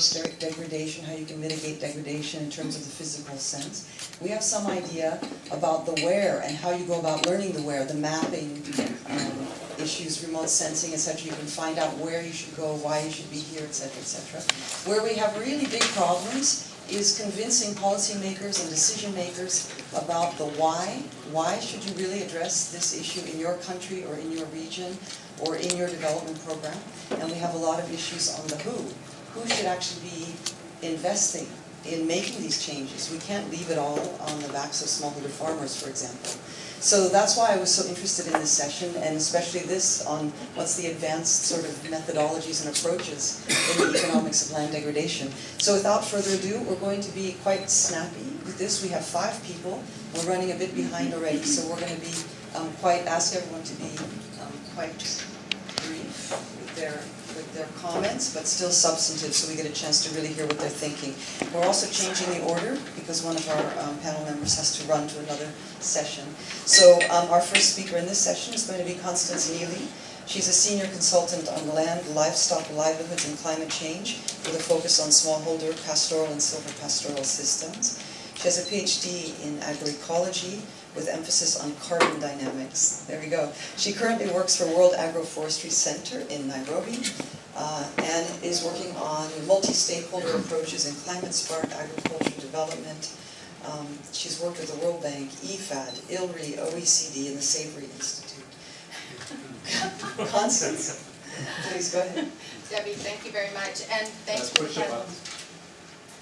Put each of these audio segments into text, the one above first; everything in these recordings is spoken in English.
degradation, how you can mitigate degradation in terms of the physical sense. We have some idea about the where and how you go about learning the where, the mapping issues, remote sensing, etc. You can find out where you should go, why you should be here, etc., etc. Where we have really big problems is convincing policymakers and decision makers about the why. Why should you really address this issue in your country or in your region or in your development program? And we have a lot of issues on the who. Who should actually be investing in making these changes? We can't leave it all on the backs of smallholder farmers, for example. So that's why I was so interested in this session, and especially this on what's the advanced sort of methodologies and approaches in the economics of land degradation. So without further ado, we're going to be quite snappy with this. We have 5 people. We're running a bit behind already, so we're going to be ask everyone to be quite brief with their comments, but still substantive, so we get a chance to really hear what they're thinking. We're also changing the order because one of our panel members has to run to another session. So our first speaker in this session is going to be Constance Neely. She's a senior consultant on land, livestock, livelihoods, and climate change with a focus on smallholder, pastoral, and silvopastoral systems. She has a PhD in agroecology with emphasis on carbon dynamics. There we go. She currently works for World Agroforestry Center in Nairobi and is working on multi-stakeholder approaches in climate-smart agriculture development. She's worked with the World Bank, IFAD, ILRI, OECD, and the Savory Institute. Constance, please go ahead. Debbie, thank you very much, and thanks for the panel.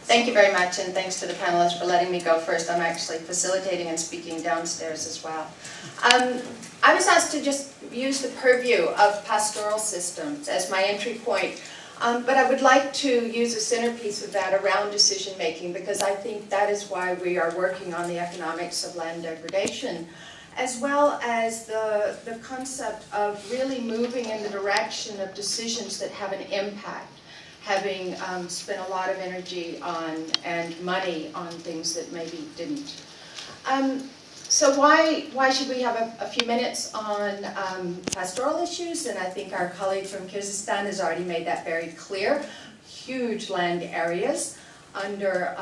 Thank you very much, and thanks to the panelists for letting me go first. I'm actually facilitating and speaking downstairs as well. I was asked to just use the purview of pastoral systems as my entry point, but I would like to use a centerpiece of that around decision making, because I think that is why we are working on the economics of land degradation, as well as the concept of really moving in the direction of decisions that have an impact, having spent a lot of energy on and money on things that maybe didn't. So why should we have a few minutes on pastoral issues? And I think our colleague from Kyrgyzstan has already made that very clear. Huge land areas under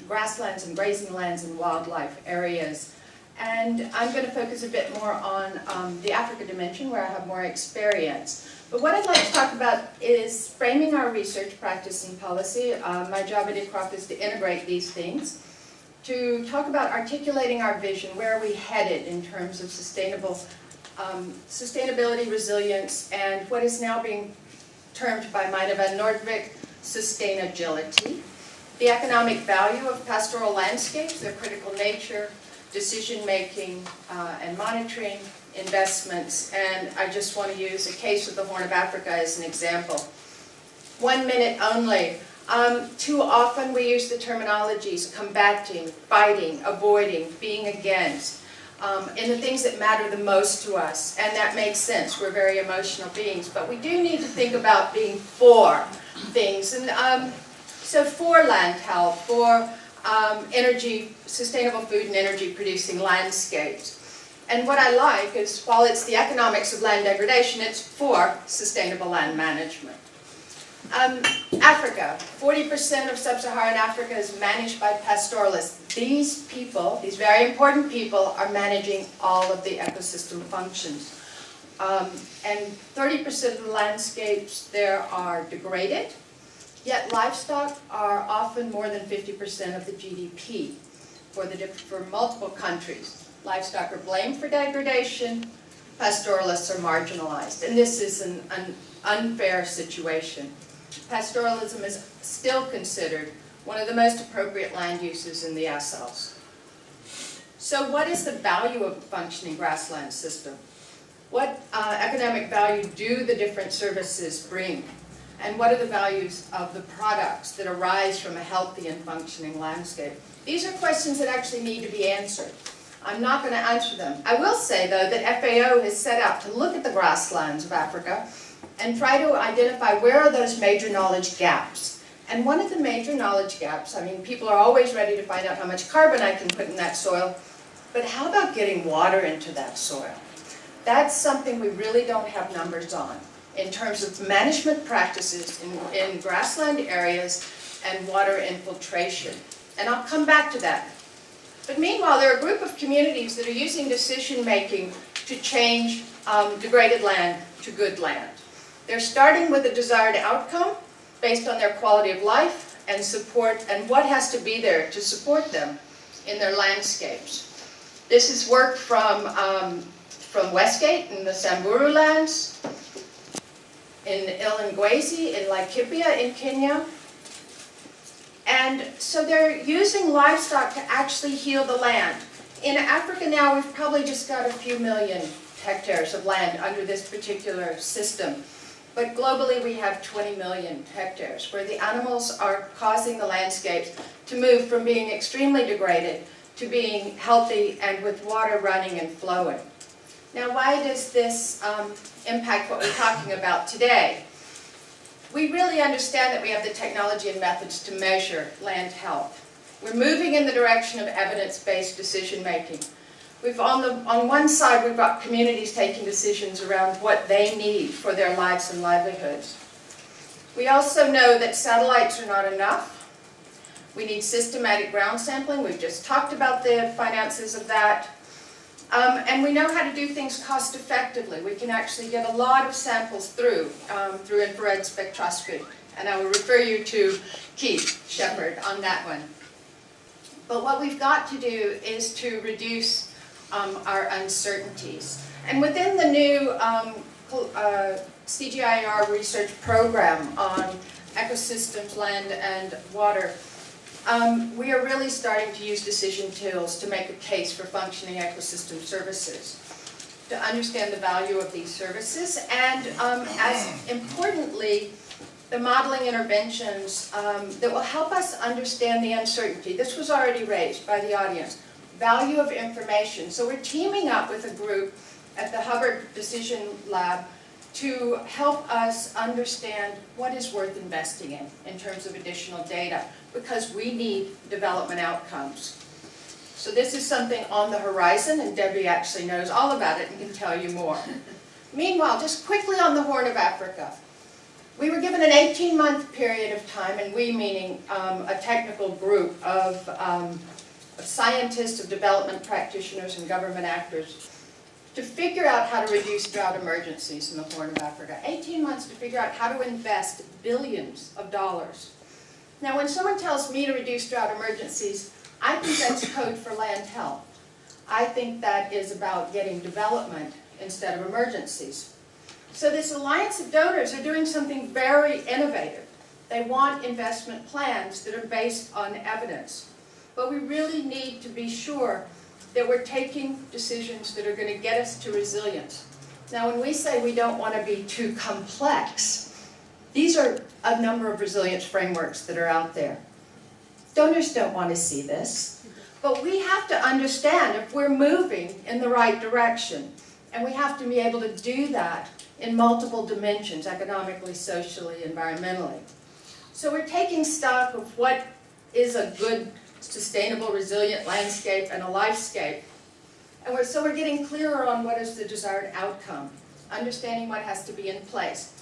grasslands and grazing lands and wildlife areas. And I'm going to focus a bit more on the Africa dimension, where I have more experience. But what I'd like to talk about is framing our research, practice, and policy. My job at ICROP is to integrate these things, to talk about articulating our vision, where are we headed in terms of sustainability, resilience, and what is now being termed by Mina van Noordwijk, sustainagility, the economic value of pastoral landscapes, their critical nature, decision-making and monitoring, investments, and I just want to use a case with the Horn of Africa as an example. 1 minute only. Too often we use the terminologies combating, fighting, avoiding, being against, in the things that matter the most to us, and that makes sense. We're very emotional beings, but we do need to think about being for things, and so for land health, for energy, sustainable food and energy producing landscapes. And what I like is, while it's the economics of land degradation, it's for sustainable land management. Africa, 40% of sub-Saharan Africa is managed by pastoralists. These people, these very important people, are managing all of the ecosystem functions. And 30% of the landscapes there are degraded, yet livestock are often more than 50% of the GDP for multiple countries. Livestock are blamed for degradation, pastoralists are marginalized, and this is an unfair situation. Pastoralism is still considered one of the most appropriate land uses in the SLs. So what is the value of a functioning grassland system? What economic value do the different services bring? And what are the values of the products that arise from a healthy and functioning landscape? These are questions that actually need to be answered. I'm not going to answer them. I will say, though, that FAO has set out to look at the grasslands of Africa and try to identify where are those major knowledge gaps. And one of the major knowledge gaps, I mean, people are always ready to find out how much carbon I can put in that soil, but how about getting water into that soil? That's something we really don't have numbers on in terms of management practices in grassland areas and water infiltration. And I'll come back to that. But meanwhile, there are a group of communities that are using decision-making to change degraded land to good land. They're starting with a desired outcome based on their quality of life and support, and what has to be there to support them in their landscapes. This is work from Westgate in the Samburu lands, in Ilangwezi, in Laikipia in Kenya. And so they're using livestock to actually heal the land. In Africa now, we've probably just got a few million hectares of land under this particular system. But globally, we have 20 million hectares, where the animals are causing the landscapes to move from being extremely degraded to being healthy and with water running and flowing. Now, why does this impact what we're talking about today? We really understand that we have the technology and methods to measure land health. We're moving in the direction of evidence-based decision-making. On one side, we've got communities taking decisions around what they need for their lives and livelihoods. We also know that satellites are not enough. We need systematic ground sampling. We've just talked about the finances of that. And we know how to do things cost effectively. We can actually get a lot of samples through infrared spectroscopy. And I will refer you to Keith Shepard on that one. But what we've got to do is to reduce our uncertainties. And within the new CGIAR research program on ecosystems, land, and water, we are really starting to use decision tools to make a case for functioning ecosystem services, to understand the value of these services, and as importantly, the modeling interventions that will help us understand the uncertainty. This was already raised by the audience. Value of information. So we're teaming up with a group at the Hubbard Decision Lab to help us understand what is worth investing in terms of additional data, because we need development outcomes. So this is something on the horizon, and Debbie actually knows all about it and can tell you more. Meanwhile, just quickly on the Horn of Africa. We were given an 18-month period of time, and we meaning a technical group of scientists, of development practitioners, and government actors, to figure out how to reduce drought emergencies in the Horn of Africa. 18 months to figure out how to invest billions of dollars. Now, when someone tells me to reduce drought emergencies, I think that's code for land health. I think that is about getting development instead of emergencies. So this alliance of donors are doing something very innovative. They want investment plans that are based on evidence. But we really need to be sure that we're taking decisions that are going to get us to resilience. Now, when we say we don't want to be too complex, these are a number of resilience frameworks that are out there. Donors don't want to see this, but we have to understand if we're moving in the right direction, and we have to be able to do that in multiple dimensions, economically, socially, environmentally. So we're taking stock of what is a good, sustainable, resilient landscape and a lifescape. And so we're getting clearer on what is the desired outcome, understanding what has to be in place.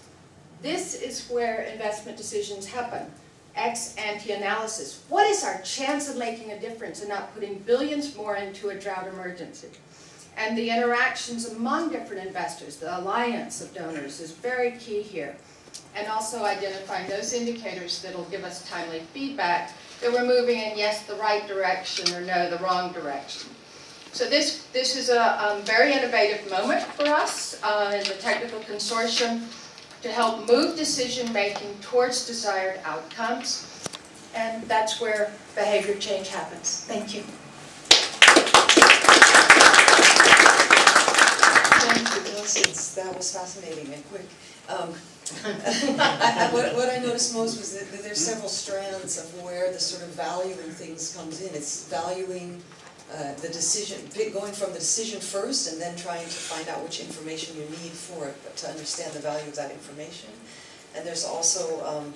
This is where investment decisions happen. Ex-ante analysis. What is our chance of making a difference and not putting billions more into a drought emergency? And the interactions among different investors, the alliance of donors, is very key here. And also identifying those indicators that will give us timely feedback that we're moving in, yes, the right direction, or no, the wrong direction. So this is a very innovative moment for us in the technical consortium to help move decision-making towards desired outcomes. And that's where behavior change happens. Thank you. That was fascinating and quick. What I noticed most was that there's several strands of where the sort of valuing things comes in. It's valuing the decision, going from the decision first and then trying to find out which information you need for it, but to understand the value of that information. And there's also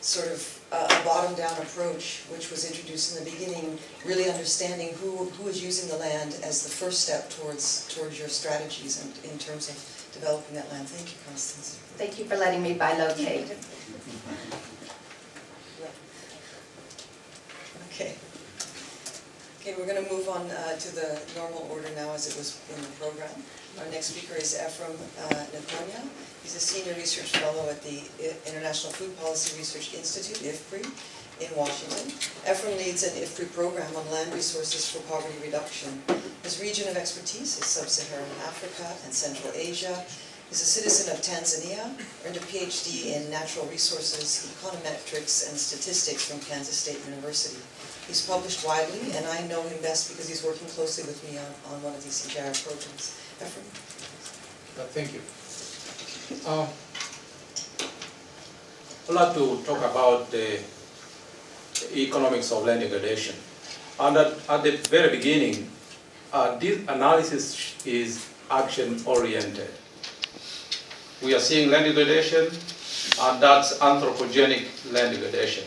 sort of a bottom-down approach, which was introduced in the beginning, really understanding who is using the land as the first step towards your strategies and in terms of developing that land. Thank you, Constance. Thank you for letting me bilocate. Okay. Okay, we're going to move on to the normal order now as it was in the program. Our next speaker is Ephraim Natonia. He's a senior research fellow at the International Food Policy Research Institute, IFPRI, in Washington. Ephraim leads an IFPRI program on land resources for poverty reduction. His region of expertise is Sub-Saharan Africa and Central Asia. He's a citizen of Tanzania, earned a PhD in natural resources, econometrics, and statistics from Kansas State University. He's published widely, and I know him best because he's working closely with me on one of these CJR programs. Ephraim? Thank you. I'd like to talk about the economics of land degradation. And at the very beginning, this analysis is action-oriented. We are seeing land degradation, and that's anthropogenic land degradation,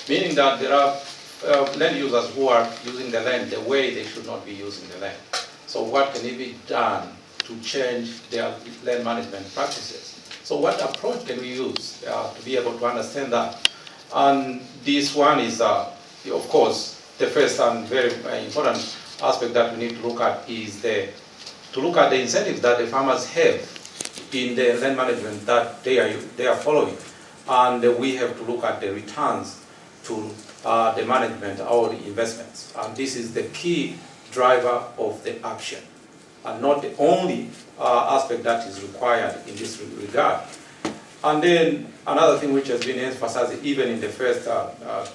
meaning that there are land users who are using the land the way they should not be using the land. So what can be done to change their land management practices? So what approach can we use to be able to understand that? And this one is, of course, the first and very important aspect that we need to look at is to look at the incentives that the farmers have in the land management that they are following. And we have to look at the returns to the management or the investments. And this is the key driver of the action, and not the only aspect that is required in this regard. And then another thing which has been emphasized even in the first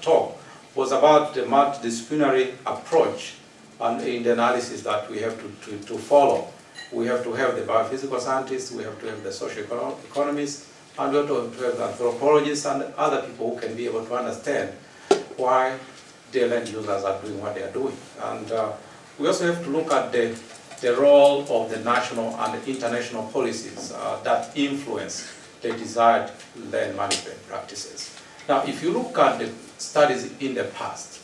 talk was about the multidisciplinary approach and in the analysis that we have to follow. We have to have the biophysical scientists, we have to have the socio-economists, and we have to have the anthropologists and other people who can be able to understand why the land users are doing what they are doing. And we also have to look at the role of the national and the international policies that influence the desired land management practices. Now, if you look at the studies in the past,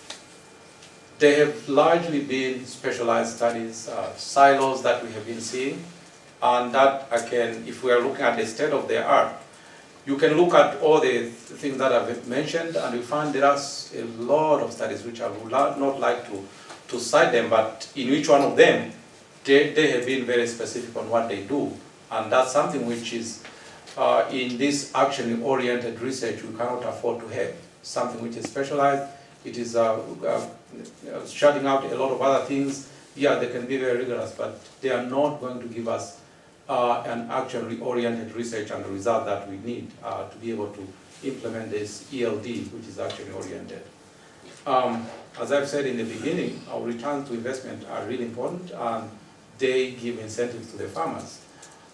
they have largely been specialized studies, silos that we have been seeing, and that again, if we are looking at the state of the art, you can look at all the things that I've mentioned, and you find there are a lot of studies which I would not like to cite them, but in each one of them, they have been very specific on what they do, and that's something which is in this action-oriented research we cannot afford to have. Something which is specialized, it is shutting out a lot of other things. Yeah, they can be very rigorous, but they are not going to give us an action-oriented research and the result that we need to be able to implement this ELD, which is action-oriented. As I've said in the beginning, our returns to investment are really important, and they give incentives to the farmers.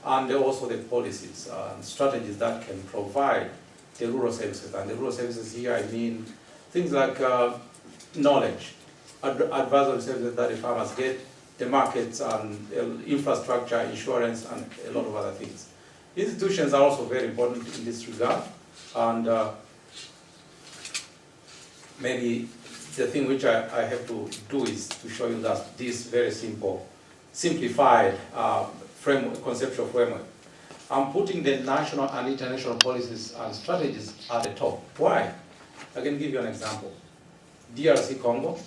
And also the policies and strategies that can provide the rural services. And the rural services here, I mean things like knowledge, advisory services that the farmers get, the markets and infrastructure, insurance, and a lot of other things. Institutions are also very important in this regard. And maybe the thing which I have to do is to show you that this very simplified conceptual framework. I'm putting the national and international policies and strategies at the top. Why? I can give you an example. DRC Congo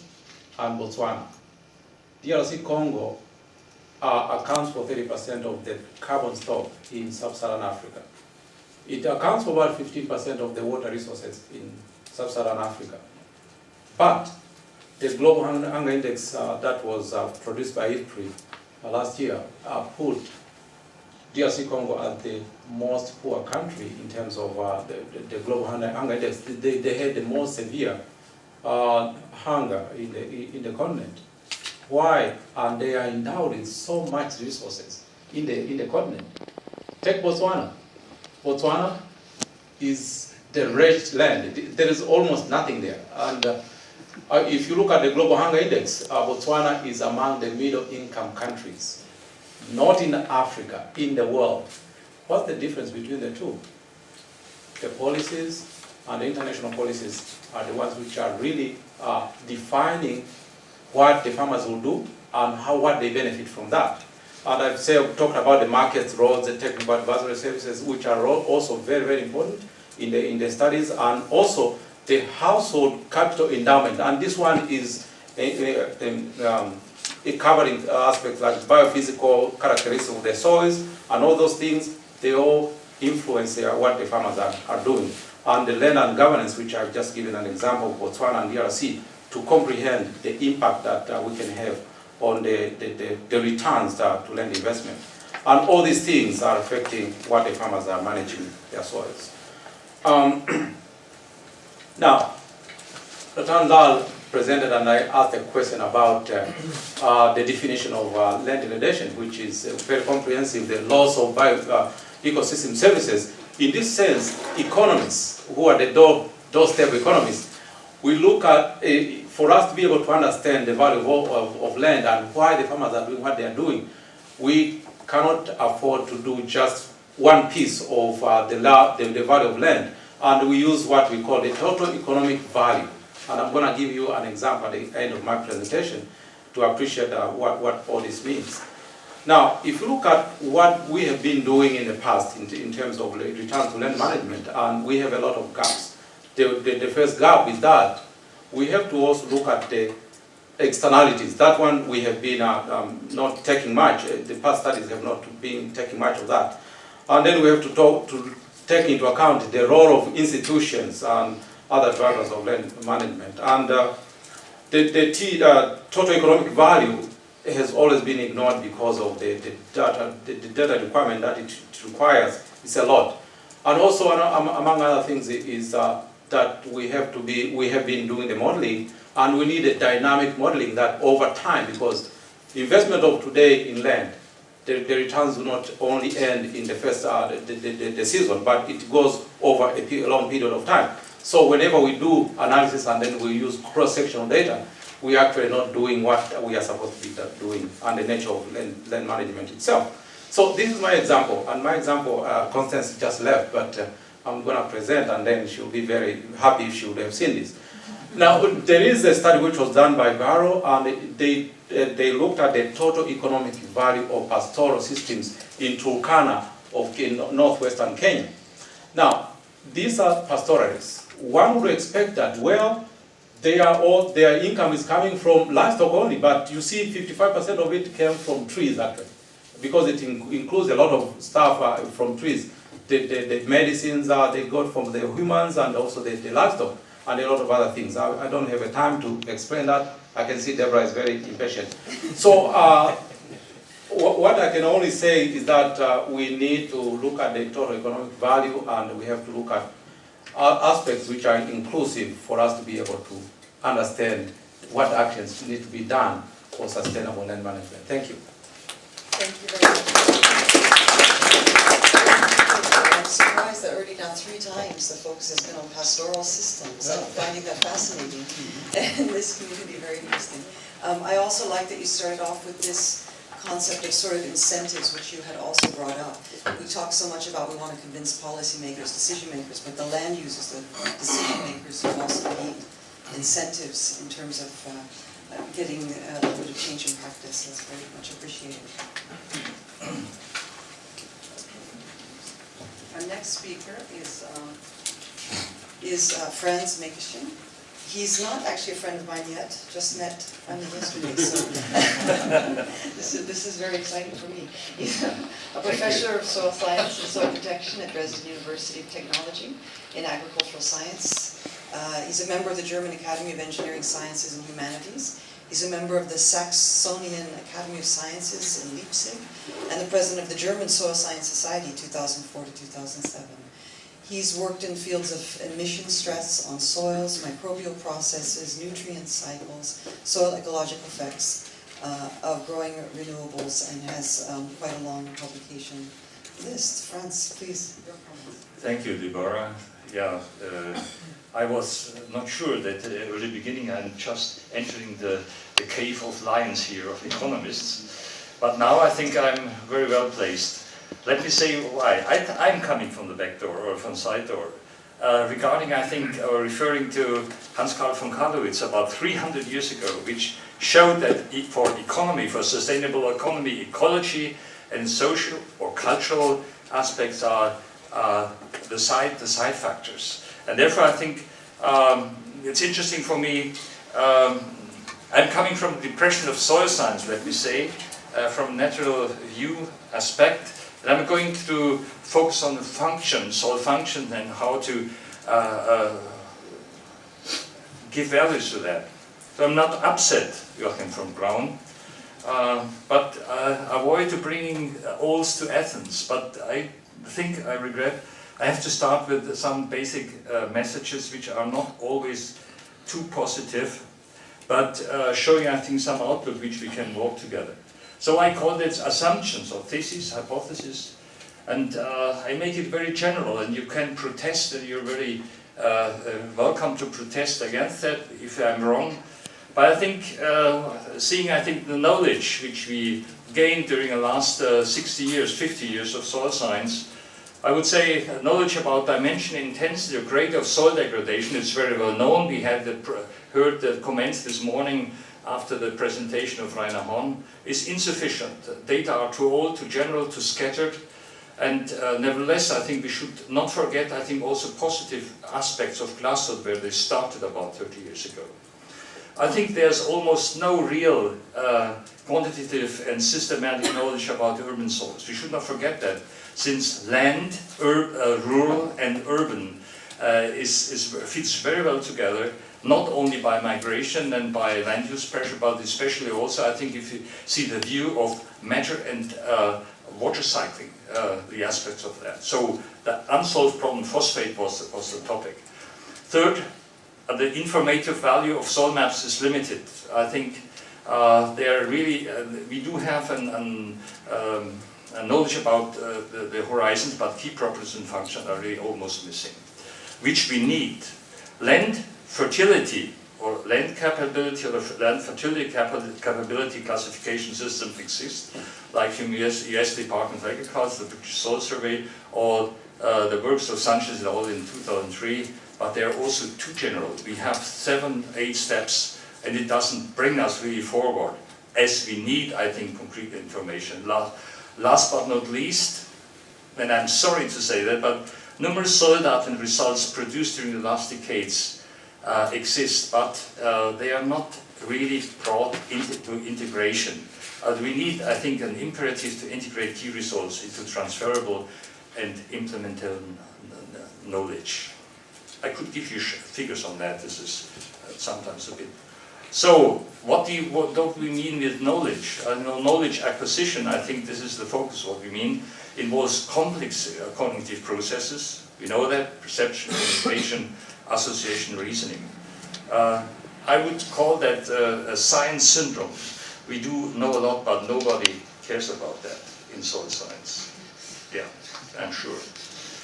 and Botswana. DRC Congo accounts for 30% of the carbon stock in sub-Saharan Africa. It accounts for about 15% of the water resources in sub-Saharan Africa. But the Global Hunger Index that was produced by IFPRI last year put DRC Congo as the most poor country in terms of the Global Hunger Index. They had the most severe hunger in the continent. Why? And they are endowed with so much resources in the continent. Take Botswana. Botswana is the wretched land. There is almost nothing there. And if you look at the Global Hunger Index, Botswana is among the middle-income countries. Not in Africa, in the world. What's the difference between the two? The policies and the international policies are the ones which are really defining what the farmers will do and what they benefit from that. And I've talked about the markets, roads, the technical advisory services, which are also very, very important in the studies, and also the household capital endowment, and this one is covering aspects like biophysical characteristics of the soils and all those things. They all influence what the farmers are doing. And the land and governance, which I've just given an example of Botswana and DRC, to comprehend the impact that we can have on the returns to land investment. And all these things are affecting what the farmers are managing their soils. Now, Ratan Lal presented and I asked a question about the definition of land degradation, which is very comprehensive, the loss of ecosystem services. In this sense, economists, who are the doorstep economists, we look at, for us to be able to understand the value of land and why the farmers are doing what they are doing, we cannot afford to do just one piece of the value of land. And we use what we call the total economic value. And I'm going to give you an example at the end of my presentation to appreciate what all this means. Now, if you look at what we have been doing in the past in terms of return to land management, and we have a lot of gaps. The first gap is that we have to also look at the externalities. That one we have been not taking much. The past studies have not been taking much of that. And then we have to take into account the role of institutions and other drivers of land management. And the total economic value has always been ignored because of the data requirement that it requires. It's a lot. And also, among other things, is that we have been doing the modeling, and we need a dynamic modeling that over time, because the investment of today in land, the returns do not only end in the first the season, but it goes over a long period of time. So whenever we do analysis and then we use cross-sectional data, we are actually not doing what we are supposed to be doing and the nature of land management itself. So this is my example, and my example, Constance just left, but I'm going to present, and then she'll be very happy if she would have seen this. Now, there is a study which was done by Barrow, and they looked at the total economic value of pastoral systems in Turkana in northwestern Kenya. Now, these are pastoralists. One would expect that, well, their income is coming from livestock only, but you see 55% of it came from trees, actually, because it includes a lot of stuff from trees. The medicines they got from the humans and also the livestock, and a lot of other things. I don't have a time to explain that. I can see Deborah is very impatient. So what I can only say is that we need to look at the total economic value, and we have to look at aspects which are inclusive for us to be able to understand what actions need to be done for sustainable land management. Thank you. Thank you very much. I'm surprised that already now 3 times the focus has been on pastoral systems. I'm finding that fascinating, and this community very interesting. I also like that you started off with this concept of sort of incentives, which you had also brought up. We talk so much about we want to convince policymakers, decision makers, but the land users, the decision makers, who also need incentives in terms of getting a little bit of change in practice. That's very much appreciated. Our next speaker is Franz Makishin. He's not actually a friend of mine yet, just met only yesterday, so this is very exciting for me. He's a professor of soil science and soil protection at Dresden University of Technology in agricultural science. He's a member of the German Academy of Engineering Sciences and Humanities. He's a member of the Saxonian Academy of Sciences in Leipzig, and the president of the German Soil Science Society 2004 to 2007. He's worked in fields of emission stress on soils, microbial processes, nutrient cycles, soil ecological effects of growing renewables, and has quite a long publication list. Franz, please. Thank you, Deborah. Yeah, I was not sure that at the early beginning I'm just entering the cave of lions here, of economists, but now I think I'm very well placed. Let me say why. I'm coming from the back door, or from side door. Regarding, I think, or referring to Hans Carl von Carlowitz about 300 years ago, which showed that for economy, for sustainable economy, ecology and social or cultural aspects are the side factors. And therefore I think It's interesting for me. I'm coming from the depression of soil science, let me say, from natural view aspect. And I'm going to focus on the function, soil function, and how to give values to that. So I'm not upset, Joachim from Braun, but avoid bringing alls to Athens. But I think I regret I have to start with some basic messages which are not always too positive, but showing, I think, some outlook which we can walk together. So I call it assumptions or thesis, hypothesis, and I make it very general, and you can protest, and you're very welcome to protest against that if I'm wrong. But I think, seeing, I think, the knowledge which we gained during the last 60 years, 50 years of soil science, I would say knowledge about dimension, intensity, or grade of soil degradation is very well known. We had heard the comments this morning after the presentation of Rainer Horn, is insufficient. Data are too old, too general, too scattered. And nevertheless, I think we should not forget, I think, also positive aspects of glasswood where they started about 30 years ago. I think there's almost no real quantitative and systematic knowledge about urban soils. We should not forget that, since land, rural and urban fits very well together, not only by migration and by land use pressure, but especially also, I think, if you see the view of matter and water cycling, the aspects of that. So the unsolved problem, phosphate, was the topic. Third, the informative value of soil maps is limited. I think they are really, we do have a knowledge about the horizons, but key properties and function are really almost missing, which we need. Land fertility or land capability or land fertility capability classification systems exist, like from US Department of Agriculture, the British Soil Survey, or the works of Sanchez all in 2003, but they are also too general. We have 7, 8 steps, and it doesn't bring us really forward, as we need, I think, concrete information. Last but not least, and I'm sorry to say that, but numerous soil data and results produced during the last decades exist, but they are not really brought into integration. We need, I think, an imperative to integrate key results into transferable and implementable knowledge. I could give you figures on that. This is sometimes a bit. So, what do we mean with knowledge? Knowledge acquisition, I think this is the focus. What we mean involves complex cognitive processes. We know that: perception, communication, association, reasoning. I would call that a science syndrome. We do know a lot, but nobody cares about that in soil science. Yeah, I'm sure.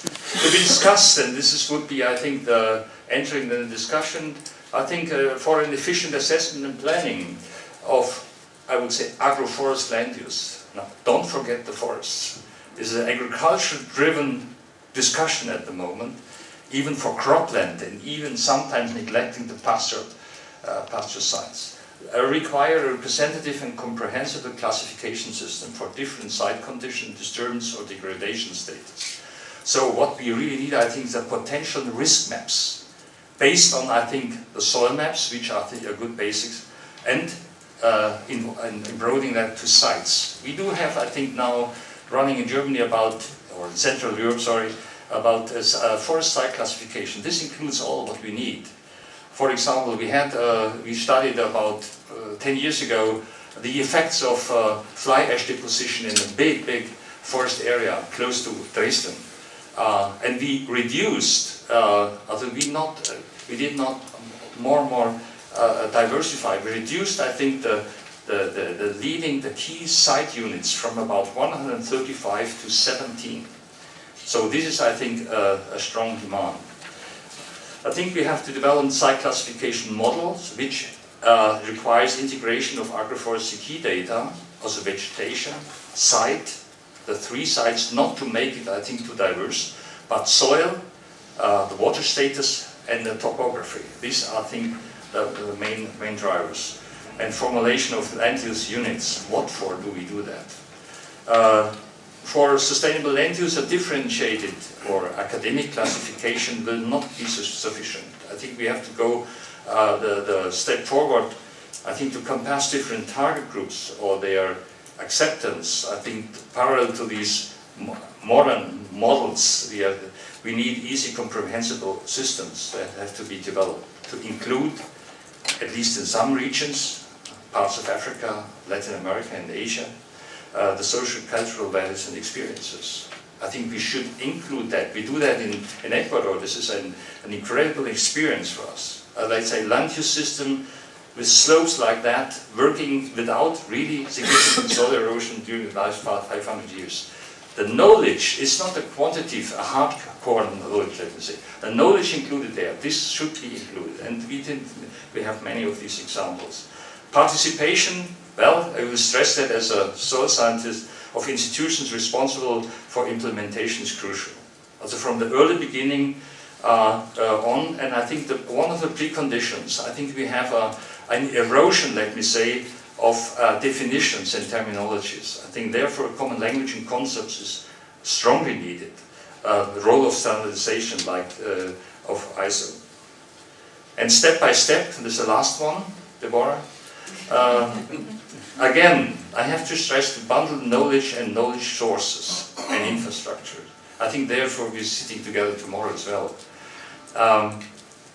To be discussed, and this would be, I think, entering the discussion, I think, for an efficient assessment and planning of, I would say, agroforest land use. Now, don't forget the forests. This is an agriculture-driven discussion at the moment, even for cropland, and even sometimes neglecting the pasture sites. Require a representative and comprehensive classification system for different site condition, disturbance or degradation status. So what we really need, I think, is a potential risk maps, based on, I think, the soil maps, which are a good basics, and in broadening that to sites. We do have, I think, now running in Germany about, or in Central Europe, sorry, about forest site classification. This includes all what we need. For example, we studied about 10 years ago the effects of fly ash deposition in a big forest area close to Dresden. And we reduced, we did not more and more diversify. We reduced, I think, the key site units from about 135 to 17. So this is, I think, a strong demand. I think we have to develop site classification models, which requires integration of agroforestry key data, also vegetation, site, the 3 sites, not to make it, I think, too diverse, but soil, the water status, and the topography. These are, I think, the main drivers. And formulation of land use units. What for do we do that? For sustainable land use, a differentiated or academic classification will not be sufficient. I think we have to go the step forward, I think, to compass different target groups or their acceptance. I think parallel to these modern models, we need easy comprehensible systems that have to be developed to include, at least in some regions, parts of Africa, Latin America and Asia, the social cultural values and experiences. I think we should include that. We do that in Ecuador. This is an incredible experience for us. Let's say land use system with slopes like that, working without really significant soil erosion during the last 500 years. The knowledge is not a quantitative, a hardcore knowledge, let me say. The knowledge included there, this should be included, and we have many of these examples. Participation, well, I will stress that as a soil scientist, of institutions responsible for implementation is crucial. Also from the early beginning on, and I think that one of the preconditions, I think we have an erosion, let me say, of definitions and terminologies. I think therefore common language and concepts is strongly needed. The role of standardization, like of ISO. And step by step, and this is the last one, Deborah. Again, I have to stress to bundle knowledge and knowledge sources and infrastructure. I think therefore we're sitting together tomorrow as well.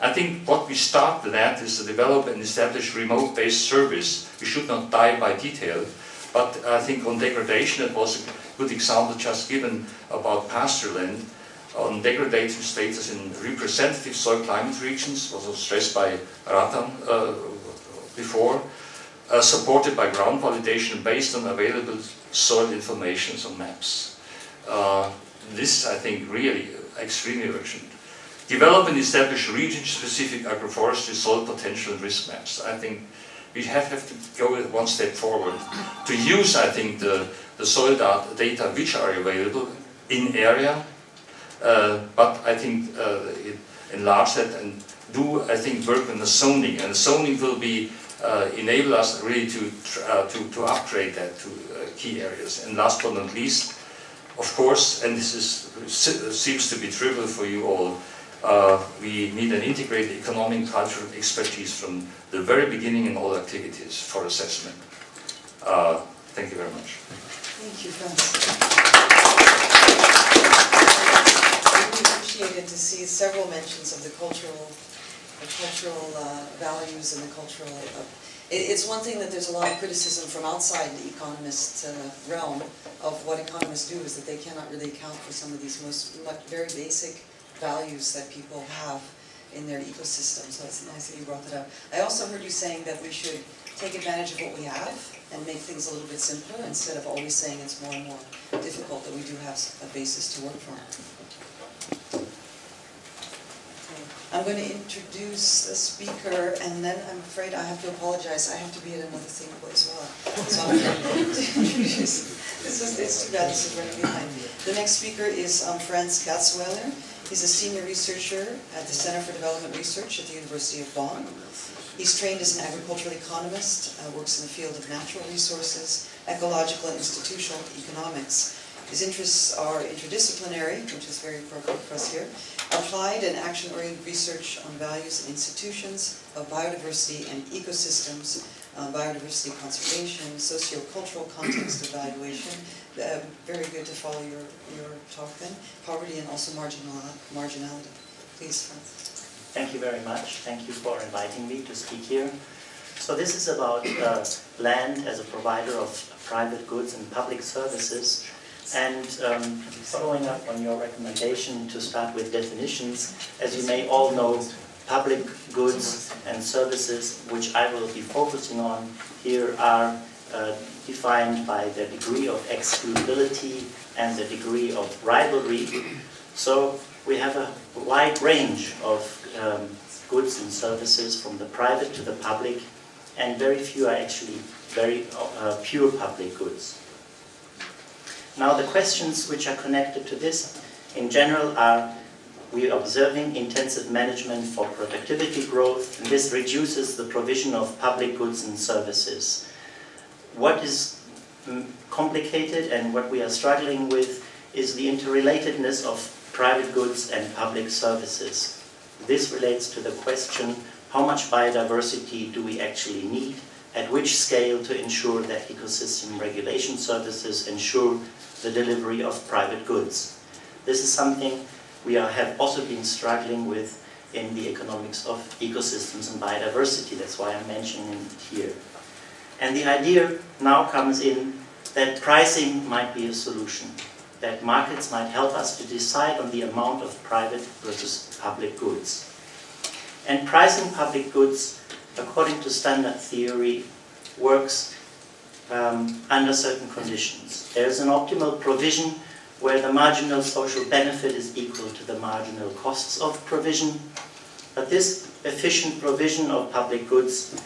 I think what we start with that is to develop and establish remote-based service. We should not die by detail, but I think on degradation, it was a good example just given about pasture land. On degradation status in representative soil climate regions, was stressed by Ratan before, supported by ground validation based on available soil information on maps. This, I think, really extremely urgent. Develop and establish region-specific agroforestry soil potential and risk maps. I think we have to go one step forward to use, I think, the soil data which are available in area, but I think enlarge that and do, I think, work on the zoning, and the zoning will be enable us really to upgrade that to key areas. And last but not least, of course, and this seems to be trivial for you all, we need an integrated economic cultural expertise from the very beginning in all activities for assessment. Thank you very much. Thank you, Franz. I really appreciated to see several mentions of the cultural values and the cultural. It's one thing that there's a lot of criticism from outside the economist realm of what economists do, is that they cannot really account for some of these very basic values that people have in their ecosystem. So it's nice that you brought that up. I also heard you saying that we should take advantage of what we have and make things a little bit simpler instead of always saying it's more and more difficult, that we do have a basis to work from. I'm going to introduce a speaker, and then I'm afraid I have to apologize. I have to be at another thing as well. So I'm going to introduce. It's too bad this is running behind. The next speaker is Franz Gatzweiler. He's a senior researcher at the Center for Development Research at the University of Bonn. He's trained as an agricultural economist, works in the field of natural resources, ecological and institutional economics. His interests are interdisciplinary, which is very appropriate for us here, applied and action-oriented research on values and institutions of biodiversity and ecosystems, biodiversity conservation, socio-cultural context evaluation. Very good to follow your talk then. Poverty and also marginality. Please, Franz. Thank you very much. Thank you for inviting me to speak here. So this is about land as a provider of private goods and public services. And following up on your recommendation to start with definitions, as you may all know, public goods and services, which I will be focusing on here, are defined by the degree of excludability and the degree of rivalry. So we have a wide range of goods and services from the private to the public, and very few are actually very pure public goods. Now the questions which are connected to this in general are: we are observing intensive management for productivity growth, and this reduces the provision of public goods and services. What is complicated and what we are struggling with is the interrelatedness of private goods and public services. This relates to the question, how much biodiversity do we actually need? At which scale to ensure that ecosystem regulation services ensure the delivery of private goods? This is something we have also been struggling with in the economics of ecosystems and biodiversity. That's why I'm mentioning it here. And the idea now comes in that pricing might be a solution, that markets might help us to decide on the amount of private versus public goods. And pricing public goods, according to standard theory, works under certain conditions. There's an optimal provision where the marginal social benefit is equal to the marginal costs of provision. But this efficient provision of public goods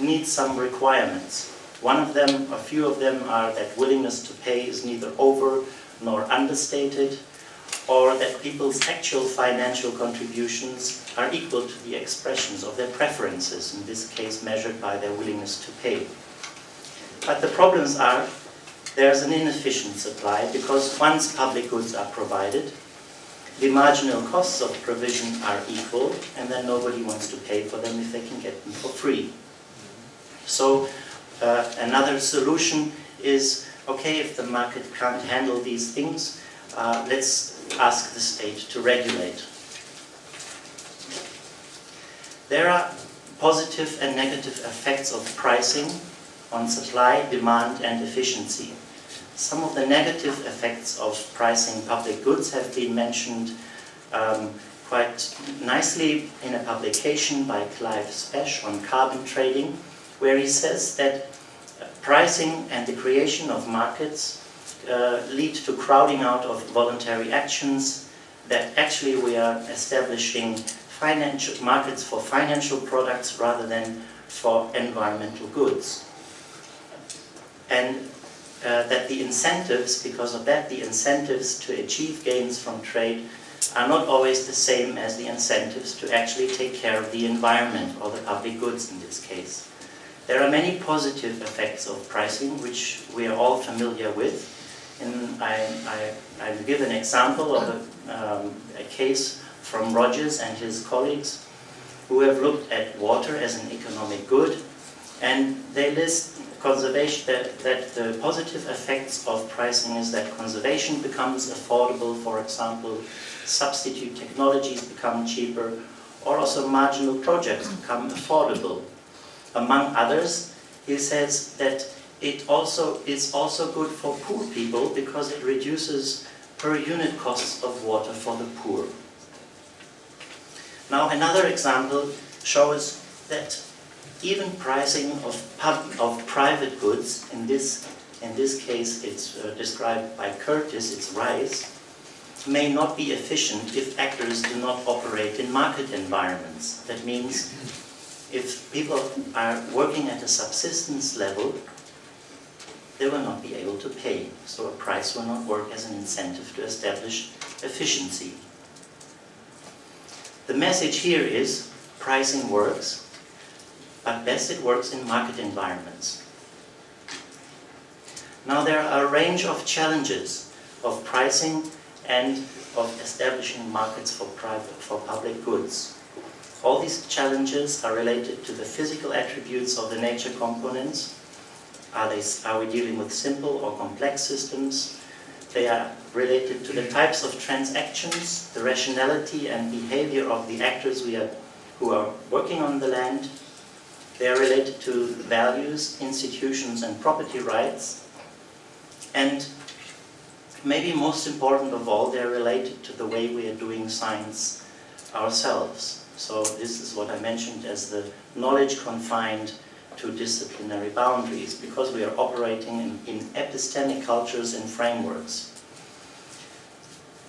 needs some requirements. One of them, a few of them, are that willingness to pay is neither over nor understated, or that people's actual financial contributions are equal to the expressions of their preferences, in this case measured by their willingness to pay. But the problems are, there's an inefficient supply, because once public goods are provided, the marginal costs of provision are equal, and then nobody wants to pay for them if they can get them for free. So another solution is, okay, if the market can't handle these things, let's ask the state to regulate. There are positive and negative effects of pricing on supply, demand, and efficiency. Some of the negative effects of pricing public goods have been mentioned quite nicely in a publication by Clive Spesh on carbon trading, where he says that pricing and the creation of markets lead to crowding out of voluntary actions, that actually we are establishing financial markets for financial products rather than for environmental goods. And that the incentives, because of that, the incentives to achieve gains from trade are not always the same as the incentives to actually take care of the environment, or the public goods in this case. There are many positive effects of pricing, which we are all familiar with. And I'll give an example of a case from Rogers and his colleagues, who have looked at water as an economic good, and they list conservation, that the positive effects of pricing is that conservation becomes affordable, for example, substitute technologies become cheaper, or also marginal projects become affordable. Among others, he says that it also is also good for poor people because it reduces per unit costs of water for the poor. Now another example shows that even pricing of private goods, in this case it's described by Curtis, it's rice, may not be efficient if actors do not operate in market environments. That means if people are working at a subsistence level, they will not be able to pay. So a price will not work as an incentive to establish efficiency. The message here is pricing works, but best it works in market environments. Now there are a range of challenges of pricing and of establishing markets for public goods. All these challenges are related to the physical attributes of the nature components. Are we dealing with simple or complex systems? They are related to the types of transactions, the rationality and behavior of the actors who are working on the land. They are related to values, institutions, and property rights. And maybe most important of all, they're related to the way we are doing science ourselves. So this is what I mentioned as the knowledge confined to disciplinary boundaries, because we are operating in epistemic cultures and frameworks.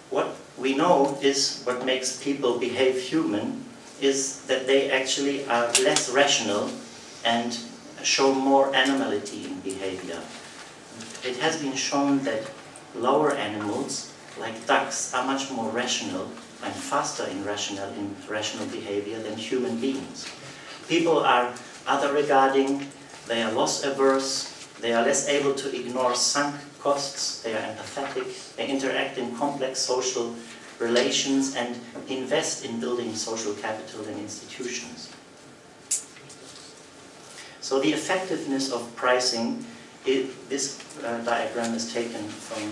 What we know is what makes people behave human is that they actually are less rational and show more animality in behavior. It has been shown that lower animals, like ducks, are much more rational and faster in rational behavior than human beings. People are other regarding, they are loss averse, they are less able to ignore sunk costs, they are empathetic, they interact in complex social relations and invest in building social capital and institutions. So the effectiveness of pricing, this diagram is taken from,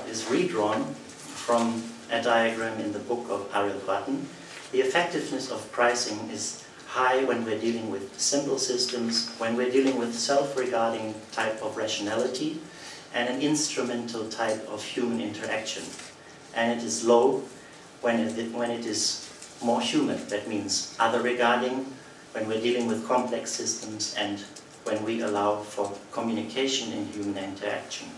is redrawn from a diagram in the book of Ariel Button. The effectiveness of pricing is high when we're dealing with simple systems, when we're dealing with self-regarding type of rationality, and an instrumental type of human interaction. And it is low when it is more human, that means other regarding, when we're dealing with complex systems and when we allow for communication in human interaction.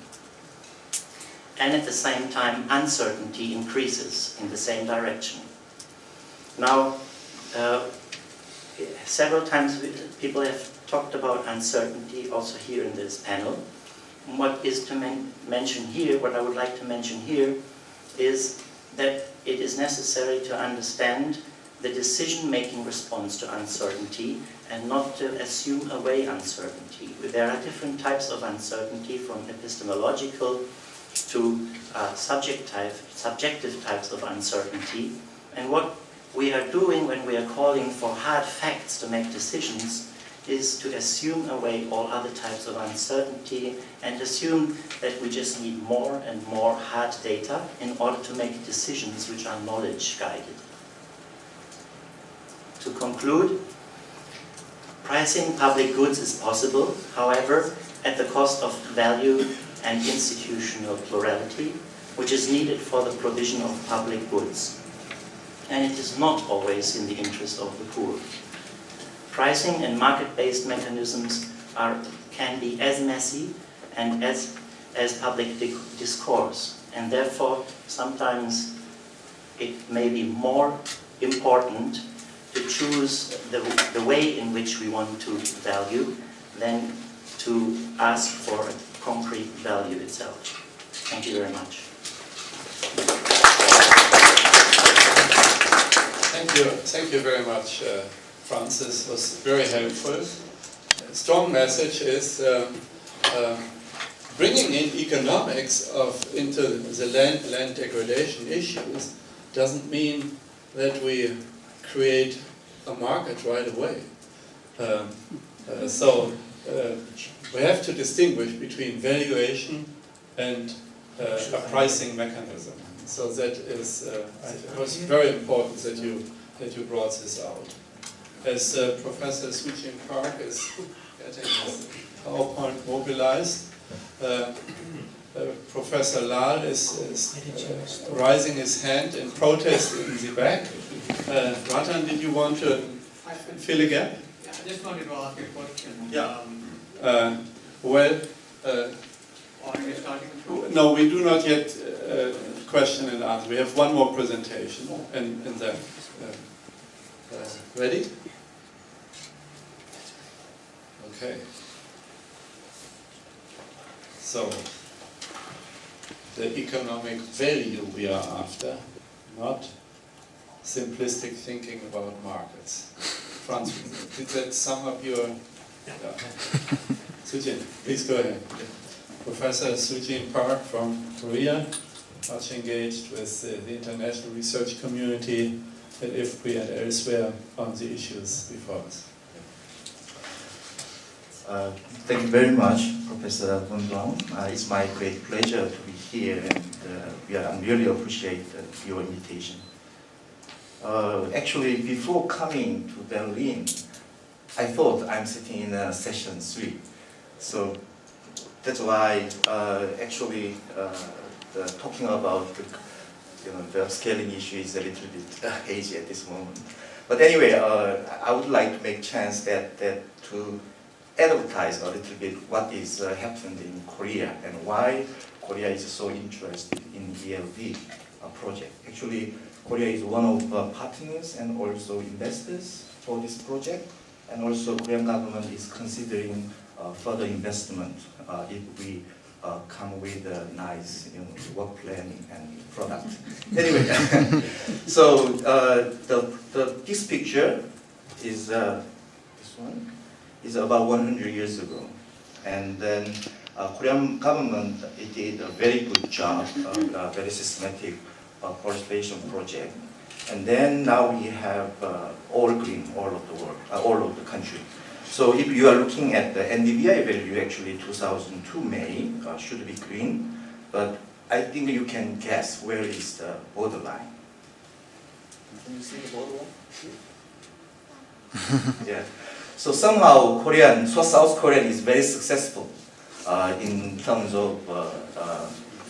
And at the same time, uncertainty increases in the same direction. Now, several times people have talked about uncertainty also here in this panel. What is to mention here, what I would like to mention here, is that it is necessary to understand the decision-making response to uncertainty and not to assume away uncertainty. There are different types of uncertainty, from epistemological to subjective types of uncertainty. And what we are doing when we are calling for hard facts to make decisions is to assume away all other types of uncertainty and assume that we just need more and more hard data in order to make decisions which are knowledge-guided. To conclude, pricing public goods is possible, however, at the cost of value and institutional plurality, which is needed for the provision of public goods. And it is not always in the interest of the poor. Pricing and market-based mechanisms can be as messy and as public discourse, and therefore sometimes it may be more important to choose the way in which we want to value than to ask for a concrete value itself. Thank you very much. Thank you very much, Francis. It was very helpful. A strong message is bringing in economics into the land degradation issues doesn't mean that we create a market right away. So we have to distinguish between valuation and a pricing mechanism. So that is, it was very important that you brought this out. As Professor Sujin Park is getting his PowerPoint mobilized, Professor Lal is raising his hand in protest in the back. Ratan, did you want to fill a gap? Yeah, I just wanted to ask a question. Yeah. Are you starting? No, we do not yet question and answer. We have one more presentation, and then ready? Okay. So the economic value we are after, not simplistic thinking about markets. Franz, did that sum up your... Yeah. Sujin, please go ahead. Professor Sujin Park from Korea, much engaged with the international research community at IFPRI and elsewhere on the issues before us. Thank you very much, Professor Von Braun. It's my great pleasure to be here, and I really appreciate your invitation. Actually, before coming to Berlin, I thought I'm sitting in session 3. So that's why actually talking about the scaling issue is a little bit hazy at this moment. But anyway, I would like to make chance that to advertise a little bit what is happening in Korea and why Korea is so interested in ELD project. Actually, Korea is one of the partners and also investors for this project, and also Korean government is considering further investment if we come with a nice work planning and product. Anyway, so this picture is this one is about 100 years ago, and then Korean government did a very good job, very systematic forestation project. And then now we have all green all of the world, all of the country. So if you are looking at the NDVI value, actually 2002 May should be green, but I think you can guess where is the borderline. Can you see the borderline? Yeah. So somehow Korean, South Korean is very successful in terms of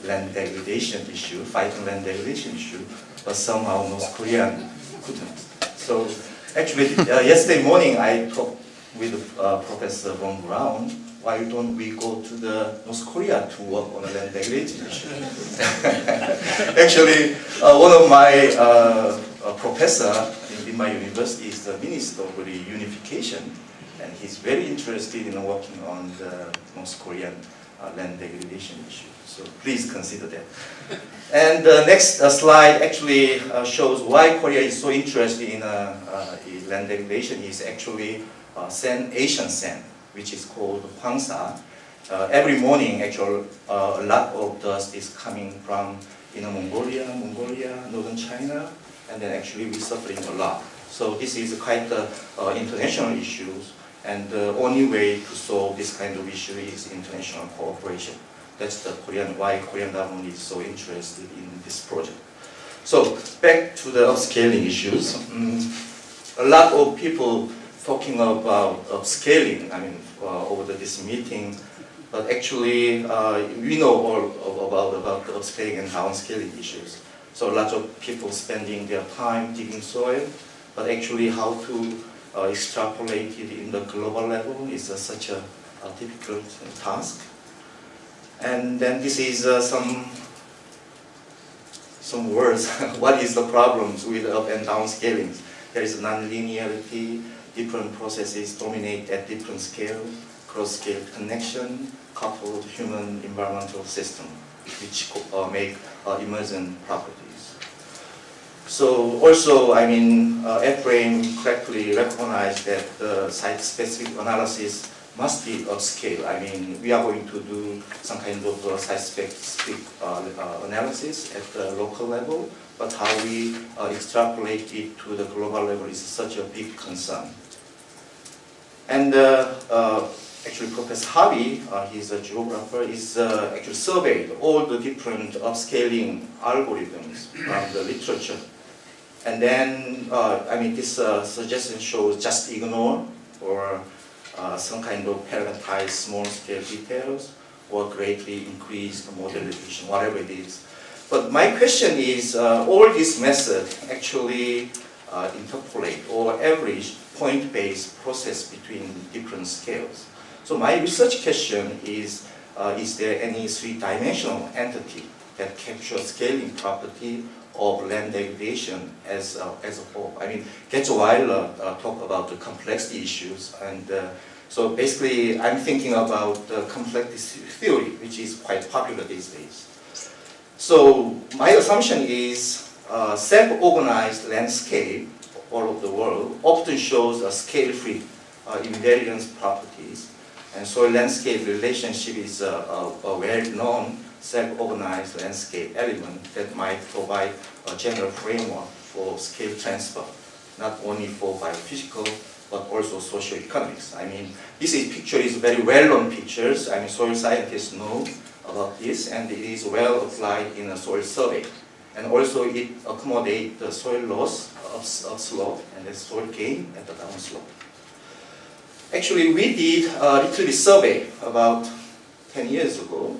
land degradation issue, fighting land degradation issue, but somehow North Korean couldn't. So actually, yesterday morning I talked with Professor Von Braun. Why don't we go to the North Korea to work on a land degradation issue? Actually, one of my professor in my university is the Minister of the Unification, and he's very interested in working on the North Korean land degradation issue. So please consider that. And the next slide actually shows why Korea is so interested in land degradation. Is actually sand, Asian sand, which is called Hwangsa. Every morning, actually, a lot of dust is coming from Mongolia, northern China, and then actually we're suffering a lot. So this is quite international issues, and the only way to solve this kind of issue is international cooperation. That's the why Korean government is so interested in this project. So back to the upscaling issues. A lot of people talking about upscaling, over this meeting, but actually we know all about the upscaling and downscaling issues. So a lot of people spending their time digging soil, but actually how to extrapolate it in the global level is such a difficult task. And then this is some words. What is the problems with up and down scalings? There is non-linearity, different processes dominate at different scale, cross-scale connection, coupled human environmental system, which make emergent properties. So also, F-frame correctly recognized that the site-specific analysis must be upscale. We are going to do some kind of site-specific analysis at the local level, but how we extrapolate it to the global level is such a big concern. And actually, Professor Harvey, he's a geographer, is actually surveyed all the different upscaling algorithms from the literature. And then, this suggestion shows just ignore or some kind of pelletized small-scale details or greatly increase the model efficiency, whatever it is. But my question is, all this method actually interpolate or average point-based process between different scales. So my research question is there any three-dimensional entity that captures scaling property of land degradation as a whole? Gets a while talk about the complexity issues, and so basically I'm thinking about the complexity theory, which is quite popular these days. So my assumption is self-organized landscape all over the world often shows a scale-free invariance properties, and soil landscape relationship is a well-known self-organized landscape element that might provide a general framework for scale transfer, not only for biophysical but also socioeconomics. This picture is very well-known pictures. Soil scientists know about this, and it is well applied in a soil survey. And also it accommodates the soil loss upslope and the soil gain at the downslope. Actually, we did a little bit survey about 10 years ago,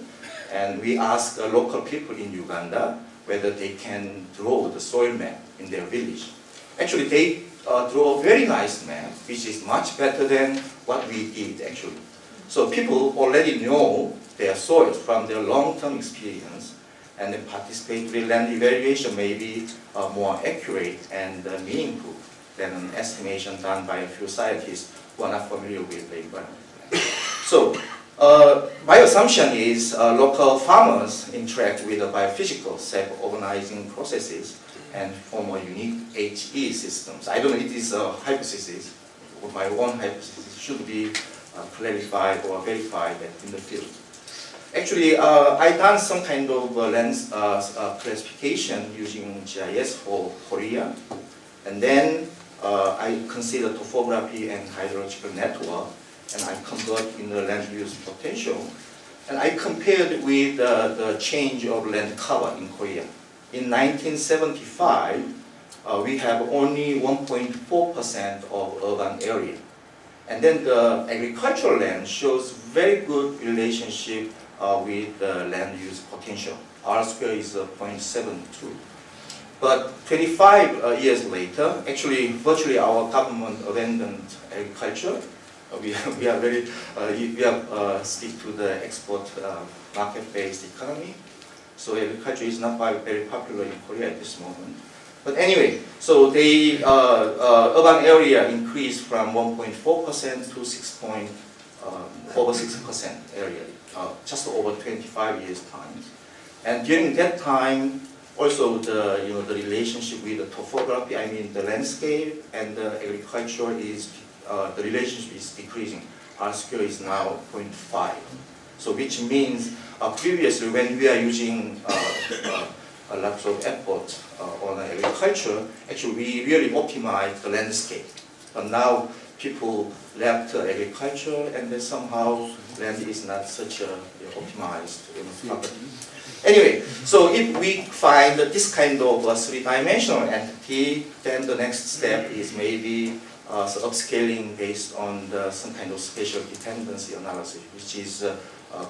and we asked local people in Uganda whether they can draw the soil map in their village. Actually, they draw a very nice map, which is much better than what we did actually. So people already know their soils from their long-term experience, and the participatory land evaluation may be more accurate and meaningful than an estimation done by a few scientists who are not familiar with the environment. So my assumption is local farmers interact with the biophysical self-organizing processes and form a unique HE systems. I don't know if it is a hypothesis, or my own hypothesis should be clarified or verified in the field. Actually, I done some kind of land classification using GIS for Korea, and then I consider topography and hydrological network, and I convert in the land use potential, and I compared with the change of land cover in Korea. In 1975, we have only 1.4% of urban area. And then the agricultural land shows very good relationship with the land use potential. R square is 0.72. But 25 years later, actually, virtually our government abandoned agriculture. We are very, stick to the export market-based economy. So agriculture is not very popular in Korea at this moment. But anyway, so the urban area increased from 1.4% to over 6% area, just over 25 years time. And during that time, also the the relationship with the topography, I mean the landscape and the agriculture is the relationship is decreasing. R square is now 0.5. So which means previously when we are using a lot of effort on agriculture, actually we really optimize the landscape. But now people left agriculture and then somehow land is not such a optimized property. Anyway, so if we find this kind of three-dimensional entity, then the next step is maybe upscaling based on some kind of spatial dependency analysis, which is